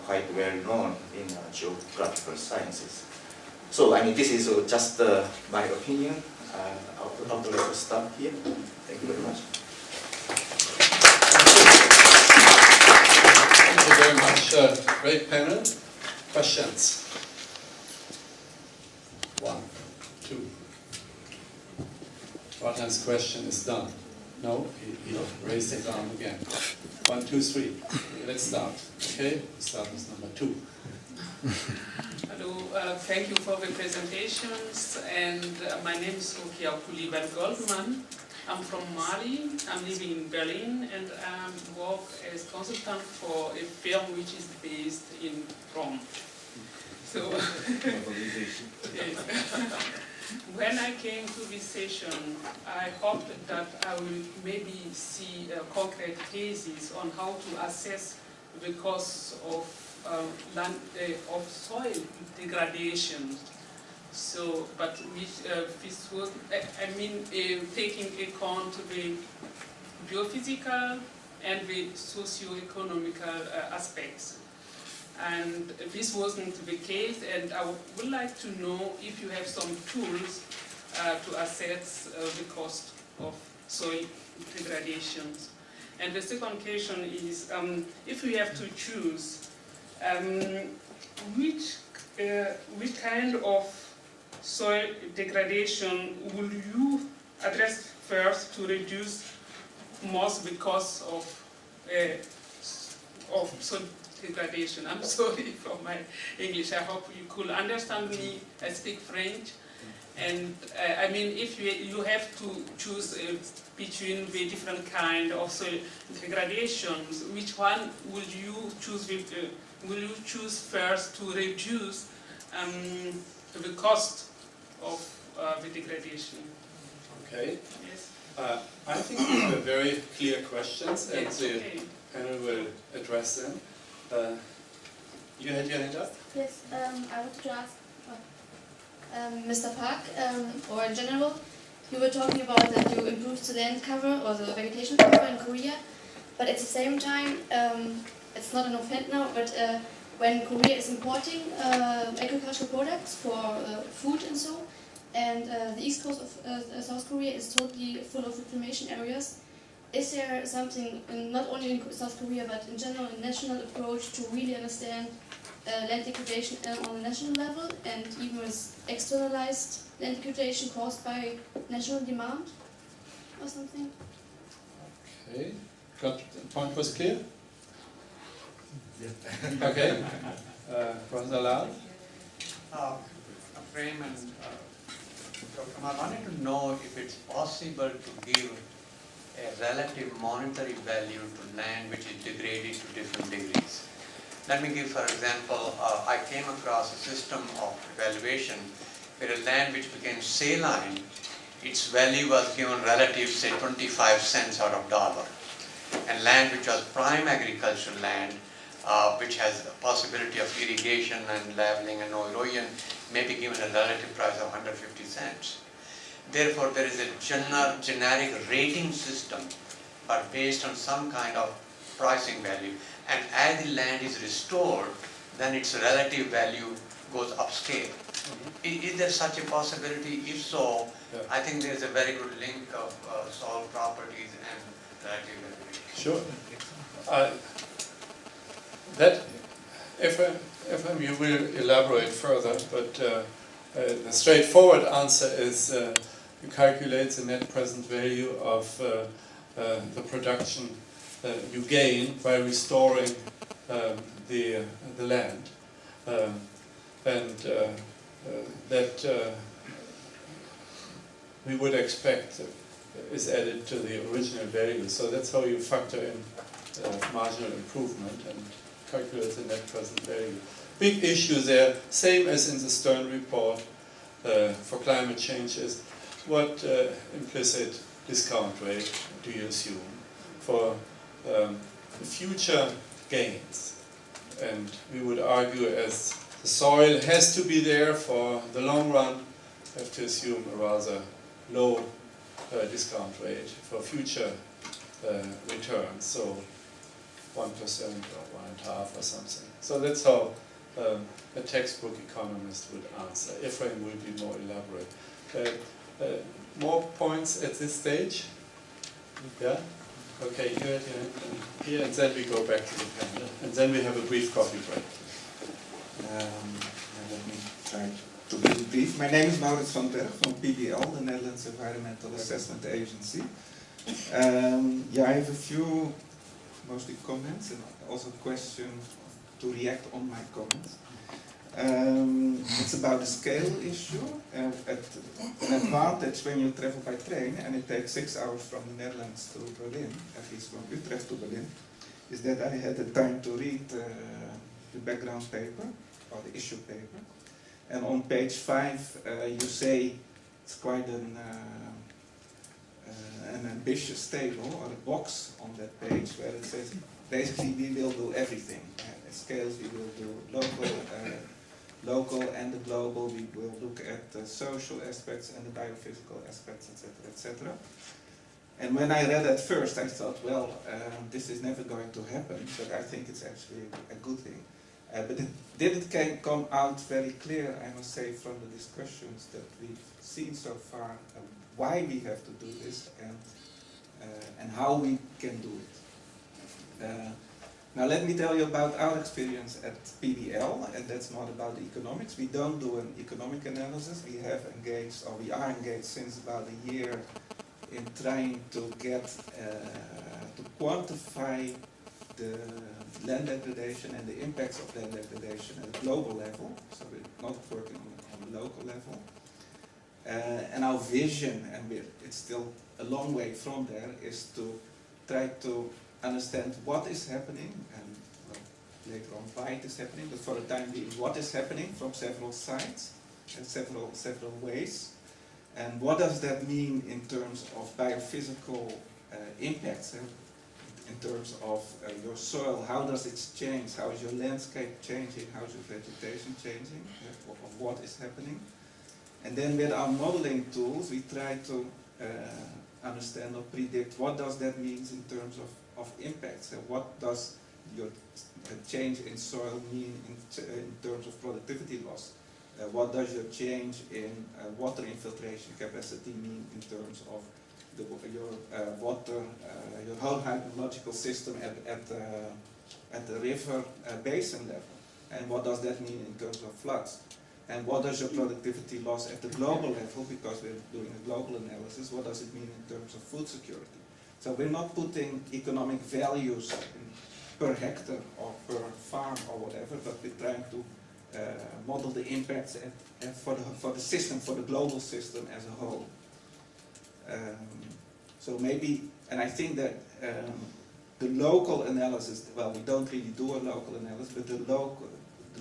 quite well known in geographical sciences. So, I mean, this is just my opinion. I would like to stop here. Thank you very much. Thank you very much. Great panel. Questions? 1, 2. Rotan's question is done. No? He raised his arm again. 1, 2, 3. Let's start. Okay? Start with number 2. Hello, thank you for the presentations. And my name is Rukia Goldman. I'm from Mali. I'm living in Berlin, and I work as consultant for a firm which is based in Rome. So, yes. When I came to this session, I hoped that I will maybe see concrete cases on how to assess the cause of soil degradation. So, but this was, I mean, taking account the geophysical and the socio-economical aspects. And this wasn't the case, and I would like to know if you have some tools to assess the cost of soil degradation. And the second question is, if you have to choose, which kind of soil degradation will you address first to reduce most the cost of soil degradation? I'm sorry for my English. I hope you could understand me. I speak French. And I mean, if you have to choose between the different kind of soil degradations, which one will you choose? Will you choose first to reduce the cost of the degradation? Okay. Yes. I think these were very clear questions, and Yes, the okay. panel will address them. You had your hand up? Yes, I would to ask Mr. Park, or in general, you were talking about that you improved the land cover or the vegetation cover in Korea, but at the same time, it's not an offense now, but when Korea is importing agricultural products for food and so, and the east coast of South Korea is totally full of reclamation areas, is there something, not only in South Korea, but in general, a national approach to really understand land degradation on a national level, and even with externalized land degradation caused by national demand or something? Okay. Got the point was clear? Okay. Professor Lal? Frame and Dr. I wanted to know if it's possible to give a relative monetary value to land which is degraded to different degrees. Let me give, for example, I came across a system of evaluation where a land which became saline, its value was given relative, say, 25 cents out of dollar. And land which was prime agricultural land, which has the possibility of irrigation and leveling and no erosion, may be given a relative price of 150 cents. Therefore, there is a generic rating system, but based on some kind of pricing value. And as the land is restored, then its relative value goes upscale. Is there such a possibility? If so, Yeah. I think there is a very good link of soil properties and relative value. Sure. That, Ephraim, you will elaborate further, but the straightforward answer is you calculate the net present value of the production you gain by restoring the land, and that we would expect is added to the original value. So that's how you factor in marginal improvement and calculate the net present value. Big issue there, same as in the Stern report for climate change, is what implicit discount rate do you assume for the future gains? And we would argue, as the soil has to be there for the long run, we have to assume a rather low discount rate for future returns, so 1% or 1.5% or something. So that's how a textbook economist would answer. Ephraim will be more elaborate. More points at this stage? Yeah? Okay, you had your hand here, and then we go back to the panel, and then we have a brief coffee break. Let me try to be brief. My name is Maurits van Berg from PBL, the Netherlands Environmental Assessment Agency. I have a few, mostly comments, and also questions to react on my comments. It's about the scale issue. An advantage when you travel by train, and it takes 6 hours from the Netherlands to Berlin, at least from Utrecht to Berlin, is that I had the time to read the background paper, or the issue paper. And on page 5, you say it's quite an ambitious table, or a box on that page, where it says, basically we will do everything. At scales we will do local and the global, we will look at the social aspects and the biophysical aspects, etc., etc. And when I read at first, I thought, well, this is never going to happen, but I think it's actually a good thing. But it didn't come out very clear, I must say, from the discussions that we've seen so far, why we have to do this and how we can do it. Now let me tell you about our experience at PBL, and that's not about the economics. We don't do an economic analysis. We have engaged, or we are engaged since about a year in trying to get, to quantify the land degradation and the impacts of land degradation at a global level. So we're not working on the local level. And our vision, and it's still a long way from there, is to try to understand what is happening, and well, later on why it is happening, but for the time being, what is happening from several sides and several ways, and what does that mean in terms of biophysical impacts, in terms of your soil, how does it change, how is your landscape changing, how is your vegetation changing, of what is happening. And then with our modeling tools, we try to understand or predict what does that mean in terms of impacts, and what does your change in soil mean in terms of productivity loss. What does your change in water infiltration capacity mean in terms of your water, your whole hydrological system at the river basin level, and what does that mean in terms of floods? And what does your productivity loss at the global level, because we're doing a global analysis, what does it mean in terms of food security? So we're not putting economic values per hectare or per farm or whatever, but we're trying to model the impacts for the system, for the global system as a whole. So maybe, and I think that the local analysis, well, we don't really do a local analysis, but the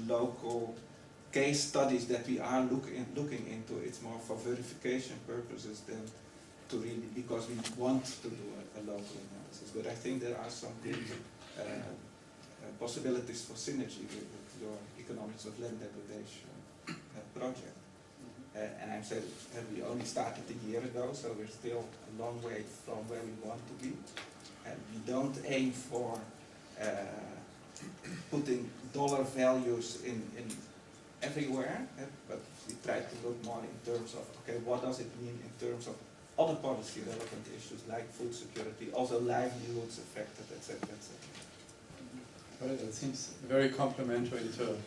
local case studies that we are looking into, it's more for verification purposes than to really, because we want to do a local analysis. But I think there are some good possibilities for synergy with your Economics of Land Degradation project. And I'm saying we only started a year ago, so we're still a long way from where we want to be. And we don't aim for putting dollar values in everywhere, but we try to look more in terms of, okay, what does it mean in terms of other policy relevant issues like food security, also livelihoods affected, etc., etc. Well, it seems very complementary to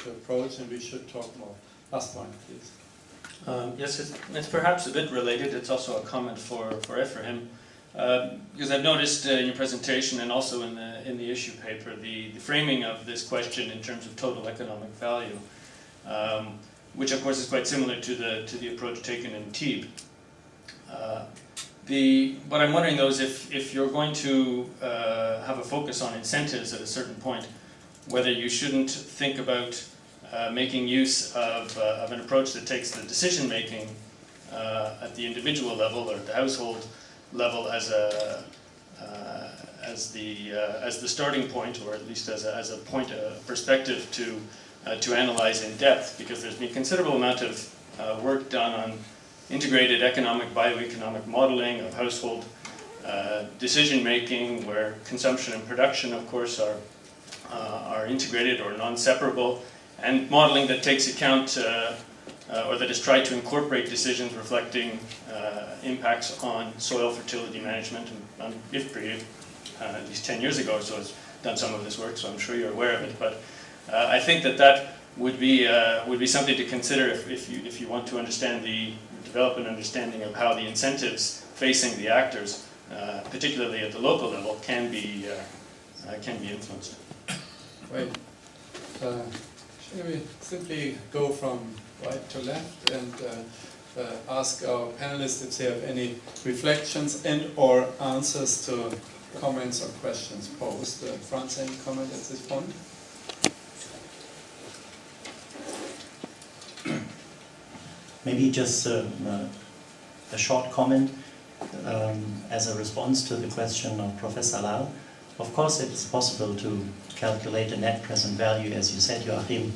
approach, and we should talk more. Last one, please. Yes, it's perhaps a bit related. It's also a comment for Ephraim, because I've noticed in your presentation and also in the issue paper the framing of this question in terms of total economic value, which of course is quite similar to the approach taken in TEEB. What I'm wondering though is if you're going to have a focus on incentives at a certain point, whether you shouldn't think about making use of an approach that takes the decision making at the individual level or at the household level as the starting point, or at least as a point of perspective to analyze in depth, because there's been a considerable amount of work done on integrated economic, bioeconomic modeling of household decision making, where consumption and production, of course, are integrated or non-separable, and modeling that takes account or that has tried to incorporate decisions reflecting impacts on soil fertility management. And IFPRI, at least 10 years ago or so, has done some of this work, so I'm sure you're aware of it. But I think that would be something to consider if you want to develop an understanding of how the incentives facing the actors, particularly at the local level, can be influenced. Right. Shall we simply go from right to left and ask our panelists if they have any reflections and or answers to comments or questions posed. Franz, any comment at this point? Maybe just a short comment as a response to the question of Professor Lau. Of course, it's possible to calculate a net present value, as you said, Joachim,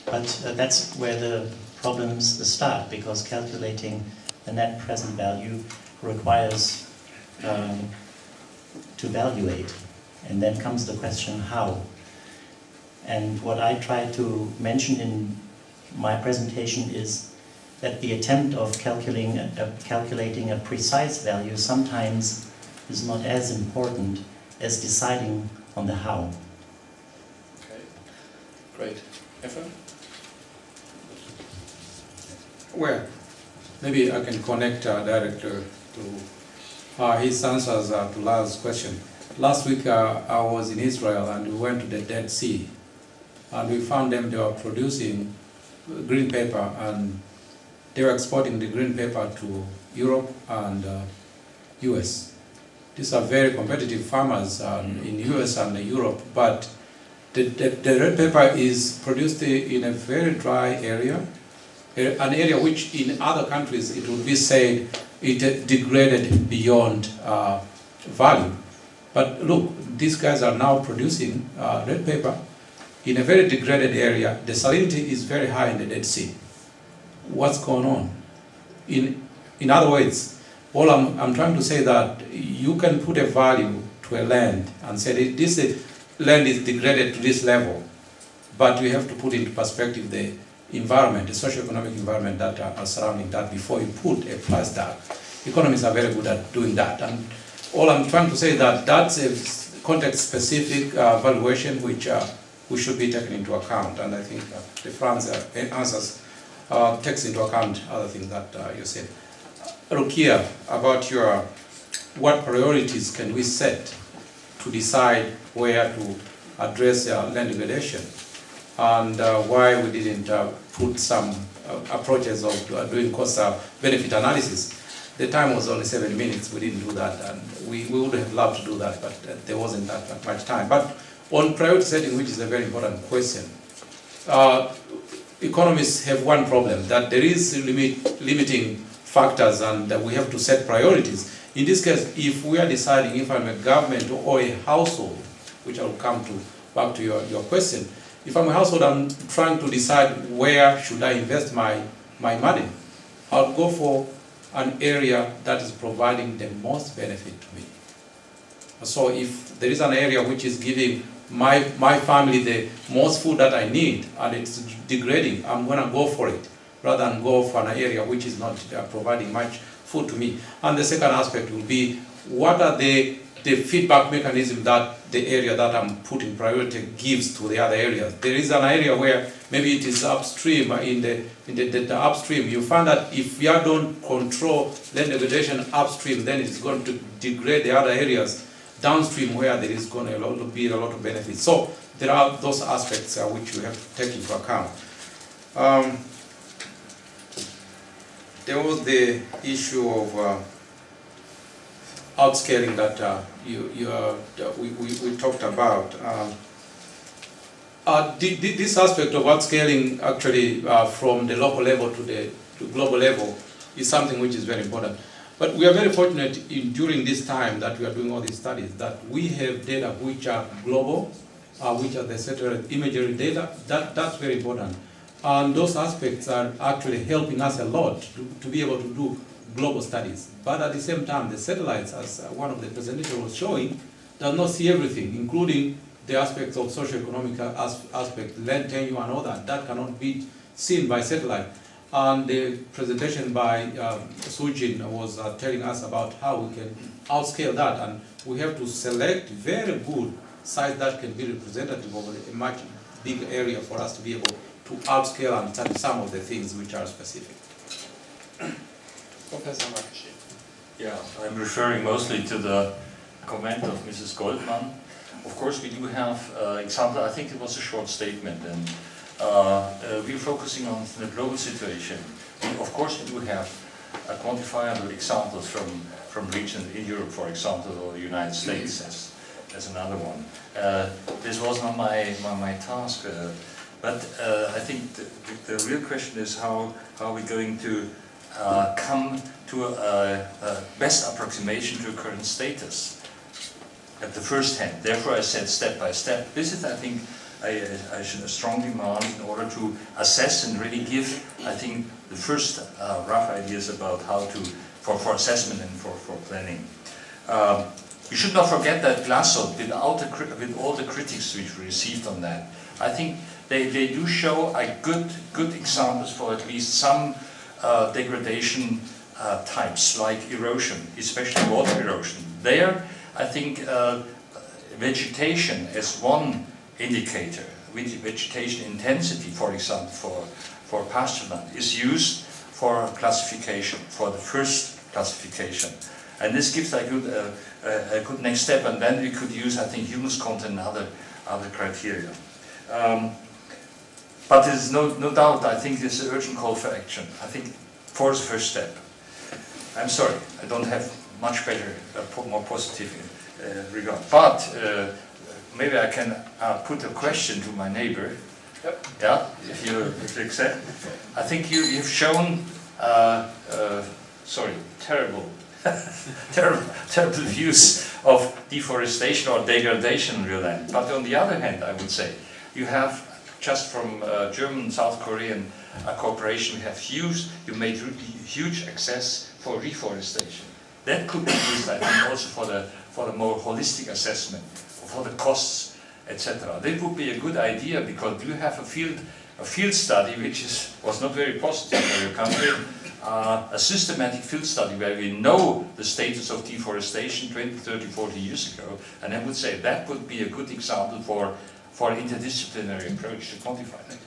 but that's where the problems start, because calculating a net present value requires to valuate, and then comes the question how. And what I tried to mention in my presentation is that the attempt of calculating a precise value sometimes is not as important as deciding on the how. Okay, great. Ephraim? Well, maybe I can connect director to his answers to Lars' question. Last week I was in Israel and we went to the Dead Sea, and we found they were producing green paper, and they were exporting the green paper to Europe and US. These are very competitive farmers in US and Europe, but the red pepper is produced in a very dry area, an area which in other countries it would be said it degraded beyond value. But look, these guys are now producing red pepper in a very degraded area. The salinity is very high in the Dead Sea. What's going on? In other words, all I'm trying to say that you can put a value to a land and say this land is degraded to this level, but you have to put into perspective the environment, the socio-economic environment that are surrounding that before you put a price tag. Economists are very good at doing that, and all I'm trying to say that that's a context-specific valuation which should be taken into account, and I think the Franz answers takes into account other things that you said. Rukia, about what priorities can we set to decide where to address land degradation, and why we didn't put some approaches of doing cost-benefit analysis. The time was only 7 minutes, we didn't do that, and we would have loved to do that, but there wasn't that much time. But on priority setting, which is a very important question, economists have one problem, that there is limiting factors, and that we have to set priorities. In this case, if we are deciding, if I'm a government or a household, which I will come to back to your question, if I'm a household, I'm trying to decide where should I invest my money. I'll go for an area that is providing the most benefit to me. So if there is an area which is giving my family the most food that I need and it's degrading, I'm going to go for it rather than go for an area which is not providing much food to me. And the second aspect will be, what are the feedback mechanism that the area that I'm putting priority gives to the other areas. There is an area where maybe it is upstream, in the upstream, you find that if you don't control land degradation upstream, then it's going to degrade the other areas downstream where there is going to be a lot of benefits. So there are those aspects which you have to take into account. There was the issue of outscaling that we talked about. This aspect of outscaling actually from the local level to the global level is something which is very important. But we are very fortunate during this time that we are doing all these studies that we have data which are global, which are the satellite imagery data. That's very important. And those aspects are actually helping us a lot to be able to do global studies. But at the same time, the satellites, as one of the presenters was showing, does not see everything, including the aspects of socio-economic aspect, land tenure and all that. That cannot be seen by satellite. And the presentation by Sujin was telling us about how we can outscale that, and we have to select very good sites that can be representative of a much bigger area for us to be able to outscale and study some of the things which are specific. Professor Makashi. Yeah, I'm referring mostly to the comment of Mrs. Goldman. Of course, we do have example. I think it was a short statement, and we're focusing on the global situation. Of course, we do have quantifiable examples from regions in Europe, for example, or the United States as another one. This was not my task, but I think the real question is how are we going to come to a best approximation to current status at the first hand. Therefore, I said step by step. This is, I think, I should strong demand in order to assess and really give, I think, the first rough ideas about how to, for assessment and for planning. We should not forget that Glassot, with all the critics which we received on that, I think they do show good examples for at least some degradation types, like erosion, especially water erosion. There, I think vegetation as one indicator, vegetation intensity, for example, for pasture land, is used for classification, for the first classification. And this gives a good next step, and then we could use, I think, humus content and other criteria. But there's no doubt, I think there's an urgent call for action. I think for the first step. I'm sorry, I don't have much better, more positive regard. But maybe I can put a question to my neighbor. Yep. Yeah, if you accept. I think you've shown, sorry, terrible views of deforestation or degradation in real land. But on the other hand, I would say, you have just from German, South Korean cooperation, you made huge access for reforestation. That could be used, I think, also for the more holistic assessment, for the costs, etc. That would be a good idea, because you have a field study which was not very positive for your country, a systematic field study where we know the status of deforestation 20, 30, 40 years ago, and I would say that would be a good example for an interdisciplinary approach to quantify that.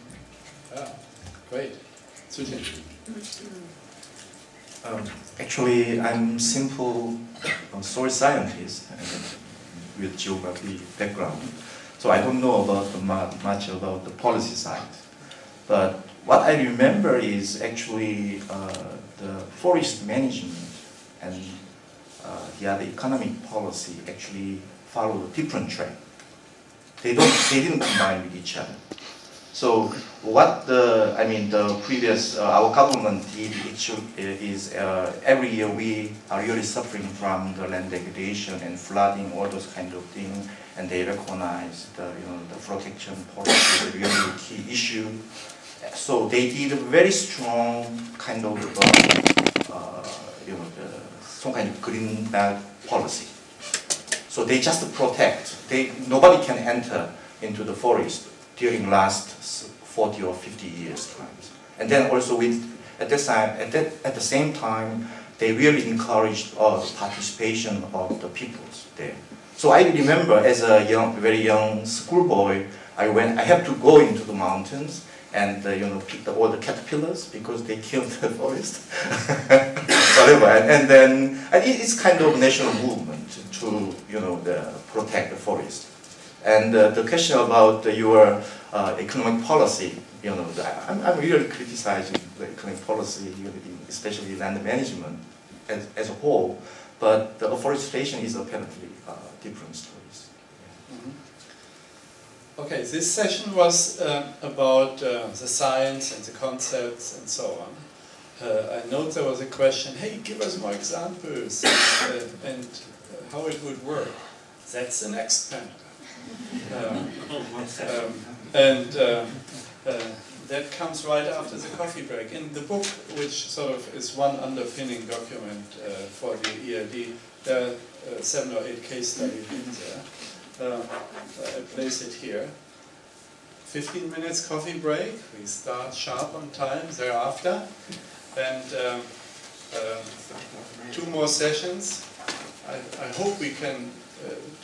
Yeah, great. Sujin. Actually, I'm simple soil scientist with geography background, so I don't know much about the policy side. But what I remember is actually the forest management and the other economic policy actually follow a different trend. They didn't combine with each other. So what the previous, our government did is every year we are really suffering from the land degradation and flooding, all those kind of things, and they recognize the protection policy is really a key issue. So they did a very strong kind of, some kind of green belt policy. So they just protect. Nobody can enter into the forest during last 40 or 50 years times. And then also at the same time, they really encouraged participation of the peoples there. So I remember as a very young schoolboy, I had to go into the mountains and pick all the caterpillars because they killed the forest. Whatever, and then it's kind of national movement to protect the forest. And the question about your economic policy, I'm really criticizing the economic policy, especially land management as a whole, but the afforestation is apparently different stories. Mm-hmm. Okay, this session was about the science and the concepts and so on. I note there was a question, hey, give us more examples and how it would work. That's the next panel. That comes right after the coffee break. In the book, which sort of is one underpinning document for the ELD, there are 7 or 8 case studies in there. I place it here. 15 minutes coffee break. We start sharp on time thereafter. And 2 more sessions. I hope we can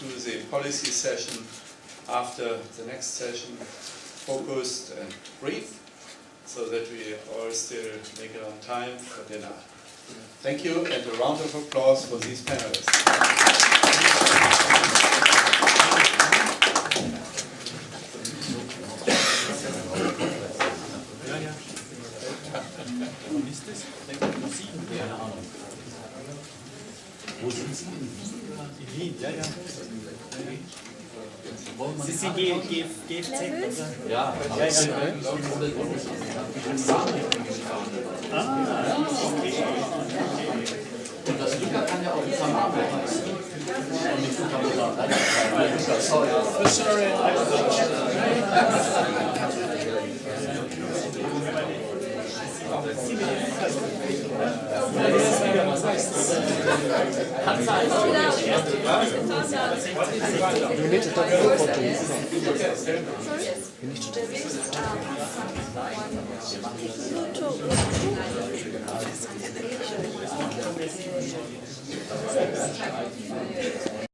do the policy session after the next session, focused and brief, so that we all still make it on time for dinner. Thank you, and a round of applause for these panelists. Sie sind GFZ, oder? Ja, ja. Und das Luca kann ja auch zusammenarbeiten. Und nicht Luca You need to talk about this. You need to talk.